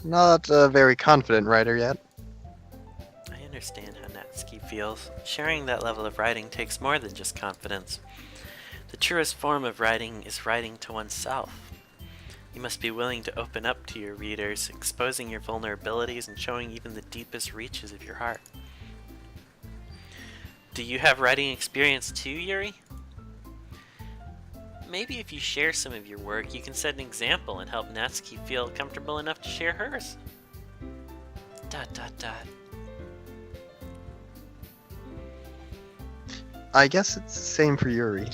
Not a very confident writer yet. I understand how Natsuki feels. Sharing that level of writing takes more than just confidence. The truest form of writing is writing to oneself. You must be willing to open up to your readers, exposing your vulnerabilities and showing even the deepest reaches of your heart. Do you have writing experience too, Yuri? Maybe if you share some of your work, you can set an example and help Natsuki feel comfortable enough to share hers. ... I guess it's the same for Yuri.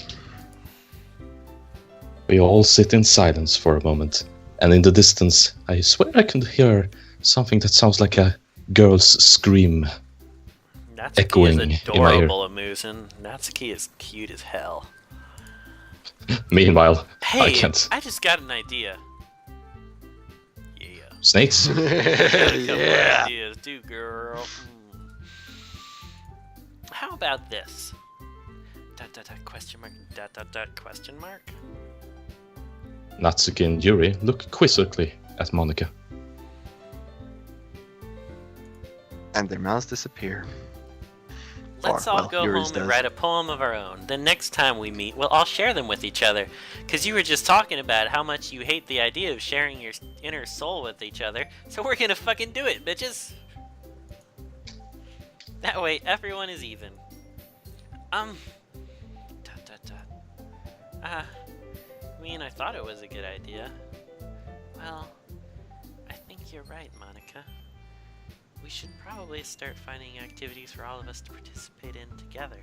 We all sit in silence for a moment, and in the distance, I swear I can hear something that sounds like a girl's scream. Natsuki Echoing is in my ear. adorable, Amusen. Natsuki is cute as hell. Meanwhile, Hey, I can't. I just got an idea. Yeah. Snakes? Got a couple Yeah. ideas, too, girl. How about this? ... question mark, ... question mark? Natsuki and Yuri look quizzically at Monica. And their mouths disappear. Let's Or, all well, go Yuri's home and does. write a poem of our own. Then next time we meet, we'll all share them with each other. Because you were just talking about how much you hate the idea of sharing your inner soul with each other. So we're gonna fucking do it, bitches! That way, everyone is even. I thought it was a good idea. Well, I think you're right, Monica. We should probably start finding activities for all of us to participate in together.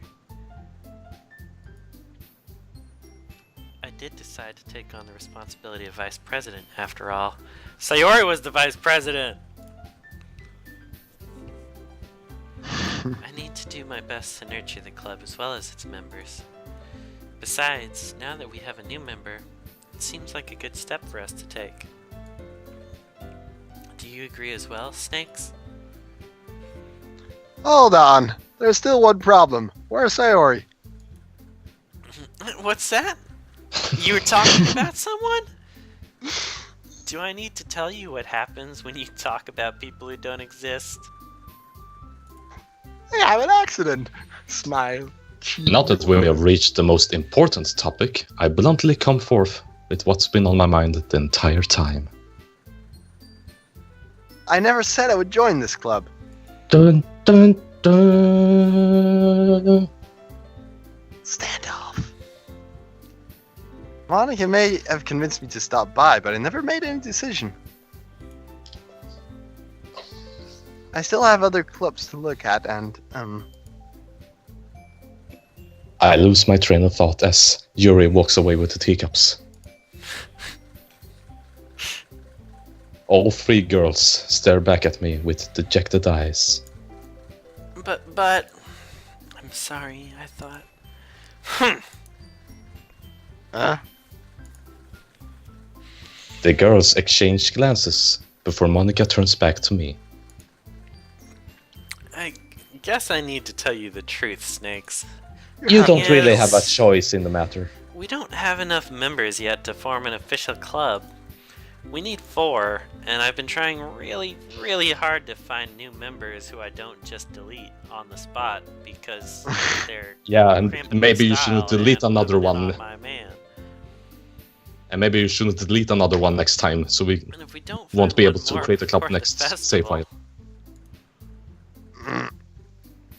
I did decide to take on the responsibility of vice president, after all. Sayori was the vice president! I need to do my best to nurture the club as well as its members. Besides, now that we have a new member, it seems like a good step for us to take. Do you agree as well, Snakes? Hold on. There's still one problem. Where's Sayori? What's that? You were talking about someone? Do I need to tell you what happens when you talk about people who don't exist? I have an accident. Smile. Now that we have reached the most important topic, I bluntly come forth with what's been on my mind the entire time. I never said I would join this club. Dun dun dun. Standoff. Monica may have convinced me to stop by, but I never made any decision. I still have other clubs to look at, and, I lose my train of thought as Yuri walks away with the teacups. All three girls stare back at me with dejected eyes. But... I'm sorry, I thought... Huh? The girls exchange glances before Monica turns back to me. I guess I need to tell you the truth, Snakes. You don't really Yes. have a choice in the matter. We don't have enough members yet to form an official club. We need 4, and I've been trying really, really hard to find new members who I don't just delete on the spot because they're Yeah, and cramping maybe my you style shouldn't delete and another moving one. on my man. And maybe you shouldn't delete another one next time, so we And if we don't won't find be one able to more create a club for the next save festival- file.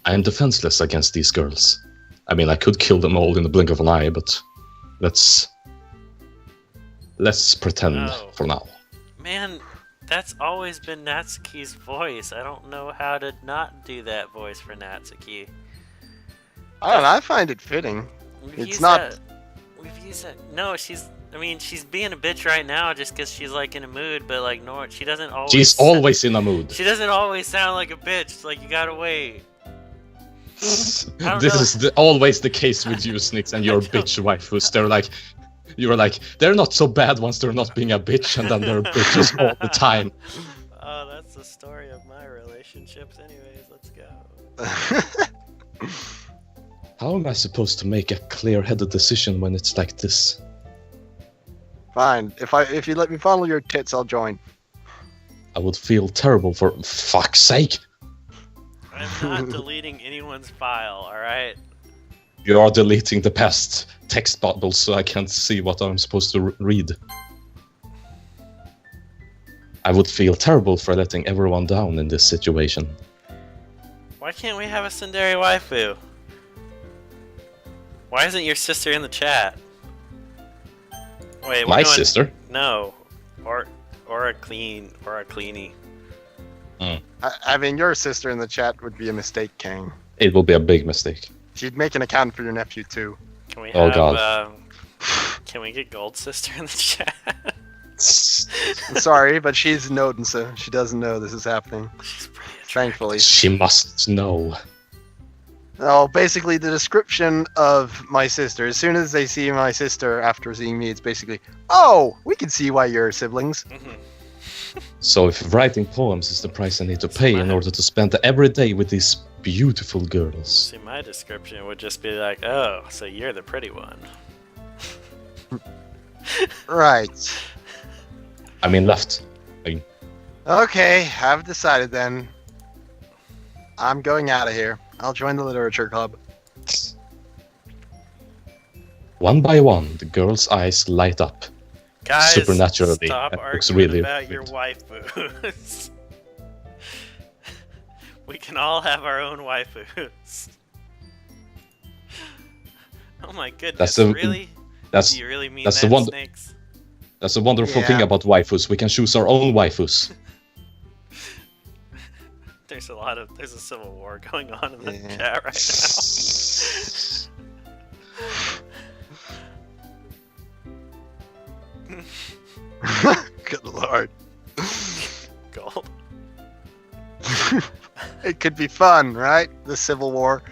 I am defenseless against these girls. I mean, I could kill them all in the blink of an eye, but let's pretend Oh. for now. Man, that's always been Natsuki's voice. I don't know how to not do that voice for Natsuki. I don't know, I find it fitting. We've It's used not- that- We've used that. No, she's being a bitch right now just because she's like in a mood, but like, no, she doesn't always. She's always in a mood. She doesn't always sound like a bitch. It's like, you gotta wait. don't This know. is always the case with you, Snicks, and your don't- bitch waifus. You're like, they're not so bad once they're not being a bitch, and then they're bitches all the time. Oh, that's the story of my relationships. Anyways, let's go. How am I supposed to make a clear-headed decision when it's like this? Fine. If you let me follow your tits, I'll join. I would feel terrible for fuck's sake. I'm not deleting anyone's file, alright? You are deleting the past text bubbles so I can't see what I'm supposed to read. I would feel terrible for letting everyone down in this situation. Why can't we have a tsundere waifu? Why isn't your sister in the chat? Wait, My sister? No. Or a cleanie. I mean, your sister in the chat would be a mistake, Kang. It will be a big mistake. She'd make an account for your nephew too. Can we Oh, have, God. Can we get Gold Sister in the chat? Sorry, but she's Node, so she doesn't know this is happening. She's pretty attractive. Thankfully. She must know. Oh, basically the description of my sister. As soon as they see my sister after seeing me, it's basically, oh, we can see why you're siblings. So if writing poems is the price I need to pay in order to spend every day with these beautiful girls. See, my description would just be like, oh, so you're the pretty one. Right. I mean left. Okay, I've decided then. I'm going out of here. I'll join the literature club. One by one, the girl's eyes light up. Guys, Supernaturally, stop that looks arguing really about your weird. waifus. We can all have our own waifus. Oh my goodness, That's a- really? That's Do you really mean that's that, the one- Snakes? that's a wonderful thing Yeah. about waifus. We can choose our own waifus. There's a civil war going on in the Yeah. chat right Good lord. now. Gold. It could be fun, right? The Civil War.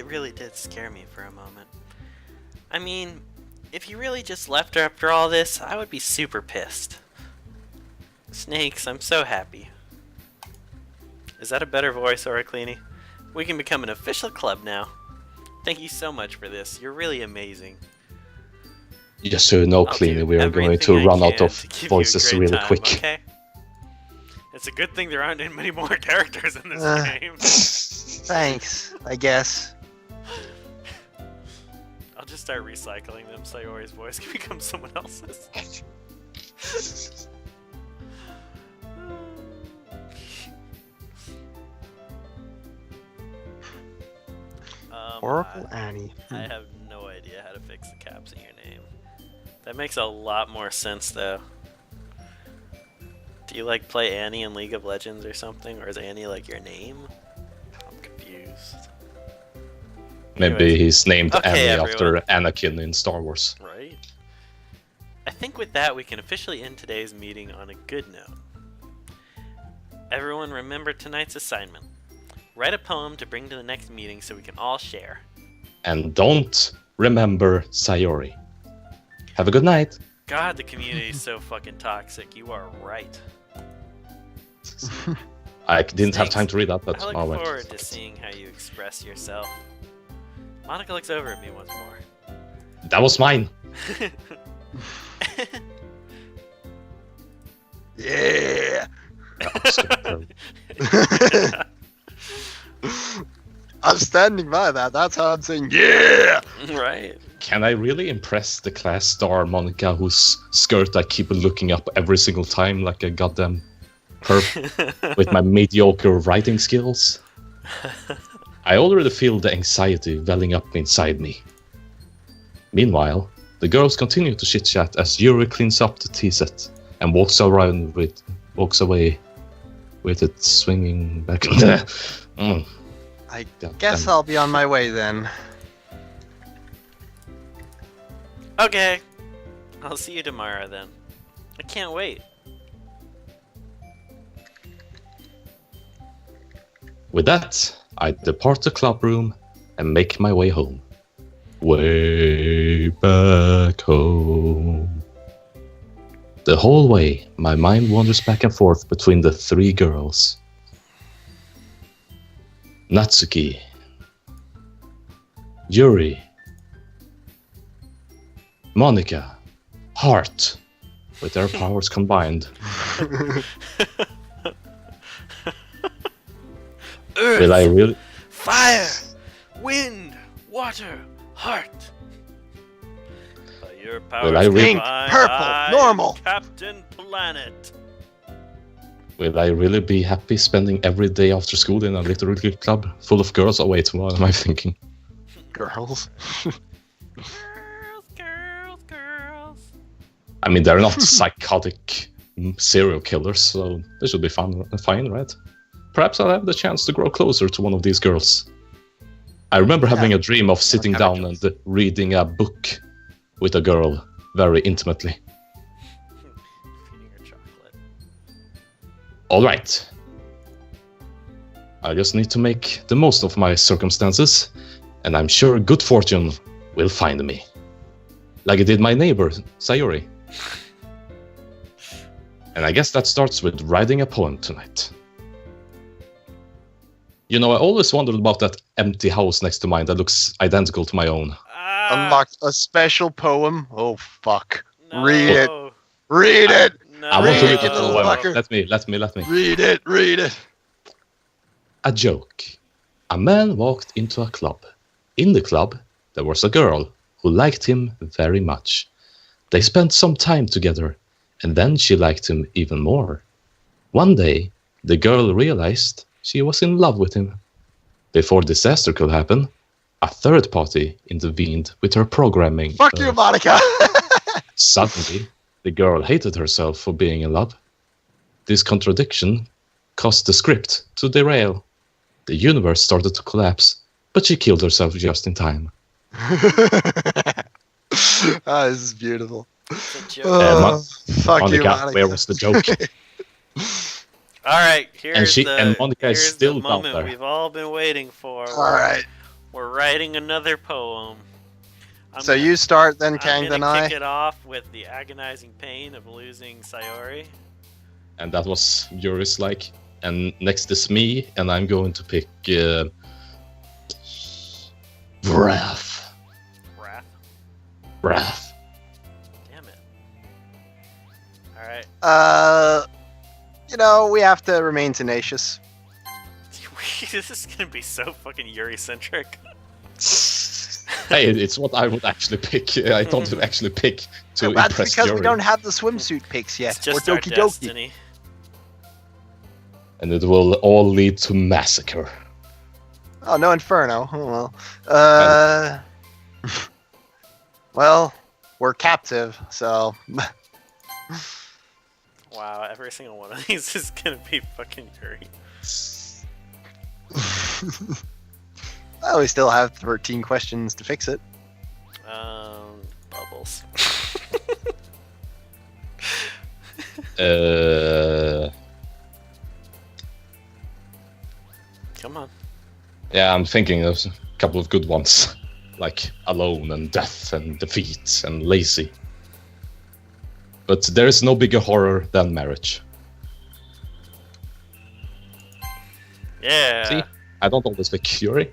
Really did scare me for a moment. I mean, if you really just left her after all this, I would be super pissed. Snakes, I'm so happy. Is that a better voice, or a cleanie? We can become an official club now. Thank you so much for this. You're really amazing. Just so you know, I'll Cleany, do we are going everything to I run out can of to give you a voices great really time, quick. Okay? It's a good thing there aren't many more characters in this game. Thanks, I guess. I'll just start recycling them so Sayori's voice can become someone else's. Oracle Annie. I have no idea how to fix the caps in your name. That makes a lot more sense, though. Do you like play Annie in League of Legends or something, or is Annie like your name? I'm confused. Maybe Anyways, he's named okay, Annie after everyone. Anakin in Star Wars. Right? I think with that we can officially end today's meeting on a good note. Everyone remember tonight's assignment. Write a poem to bring to the next meeting so we can all share. And don't remember Sayori. Have a good night. God, the community is so fucking toxic. You are right. I didn't have Snakes. time to read that, but I look oh, well, forward fuck to it. seeing how you express yourself. Monica looks over at me once more. That was mine. Yeah. That was terrible. I'm standing by that. That's how I'm saying yeah. Right? Can I really impress the class star Monica, whose skirt I keep looking up every single time like a goddamn perp with my mediocre writing skills? I already feel the anxiety welling up inside me. Meanwhile, the girls continue to chit-chat as Yuri cleans up the tea set and walks away with it swinging back and there. I God guess damn. I'll be on my way then. Okay. I'll see you tomorrow then. I can't wait. With that, I depart the club room and make my way home. Way back home. The whole way, my mind wanders back and forth between the three girls. Natsuki, Yuri, Monica, Heart, with their powers combined. Earth, Will I really? fire, wind, water, heart. By your powers Will I really? Pink, combined, purple, I am normal. Captain Planet. Will I really be happy spending every day after school in a little club full of girls? Oh wait, what am I thinking? Girls. Girls, girls, girls. I mean, they're not psychotic serial killers, so they should be fine, right? Perhaps I'll have the chance to grow closer to one of these girls. I remember having a dream of sitting down and reading a book with a girl very intimately. Feeding her chocolate. Alright. I just need to make the most of my circumstances, and I'm sure good fortune will find me. Like it did my neighbor, Sayori. And I guess that starts with writing a poem tonight. You know, I always wondered about that empty house next to mine that looks identical to my own. Unlocked a special poem. Oh fuck. No. Read it. Read it. No. I want to read it, the little poem. fucker. Let me. Read it. Read it. A joke. A man walked into a club. In the club, there was a girl who liked him very much. They spent some time together, and then she liked him even more. One day, the girl realized she was in love with him. Before disaster could happen, a third party intervened with her programming. Fuck you, Monica. Suddenly, the girl hated herself for being in love. This contradiction caused the script to derail. The universe started to collapse, but she killed herself just in time. Ah, this is beautiful. It's a joke. Oh, fuck you, Monica, Monica. where was the joke? All right, here's and Monica is here's still the down moment there. we've all been waiting for. All right. We're writing another poem. So you start, then I'm Kang, gonna then kick I. it off with the agonizing pain of losing Sayori. And that was Yuri's like. And next is me, and I'm going to pick Wrath. Wrath. Damn it. All right. You know, we have to remain tenacious. This is gonna be so fucking Yuri centric. Hey, it's what I would actually pick. I thought to actually pick to That's impress because Yuri. we don't have the swimsuit picks yet. It's just or our Doki Doki. destiny. And it will all lead to massacre. Oh, no Inferno. Oh, well. Well, we're captive, so. Wow, every single one of these is gonna be fucking Yuri. Well, we still have 13 questions to fix it. Bubbles. Come on. Yeah, I'm thinking of a couple of good ones. Like Alone and Death and Defeat and Lazy. But there is no bigger horror than marriage. Yeah. See? I don't always pick Yuri.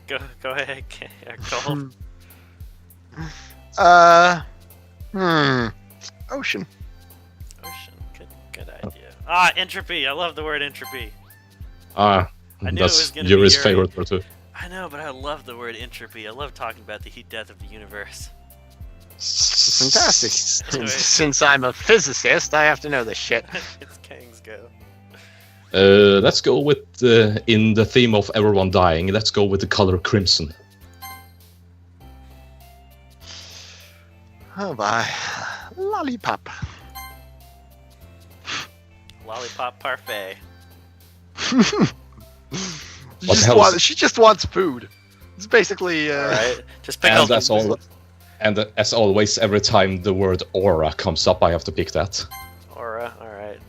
Go ahead, Cole. Ocean. Ocean. Good idea. Ah, entropy. I love the word entropy. Ah, I knew it that's was gonna be Yuri's Yuri. favorite word too. I know, but I love the word entropy. I love talking about the heat death of the universe. Fantastic. Anyway. Since I'm a physicist, I have to know this shit. It's Kang's go. Let's go with, in the theme of everyone dying, let's go with the color crimson. Oh, bye. Lollipop. Lollipop parfait. She just wants food. It's basically. Alright. Just pick And up. that's all. And as always, every time the word aura comes up, I have to pick that. Aura. Alright.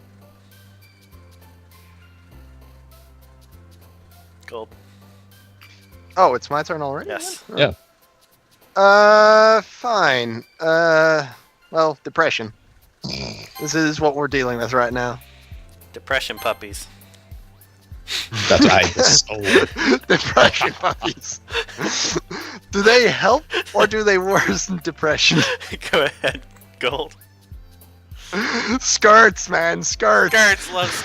Gold. Oh, it's my turn already? Yes. Yeah. Fine. Well, depression. This is what we're dealing with right now. Depression puppies. That's right. So, Depression puppies. Do they help or do they worsen depression? Go ahead, Gold. Skirts, man, skirts. Skirts, love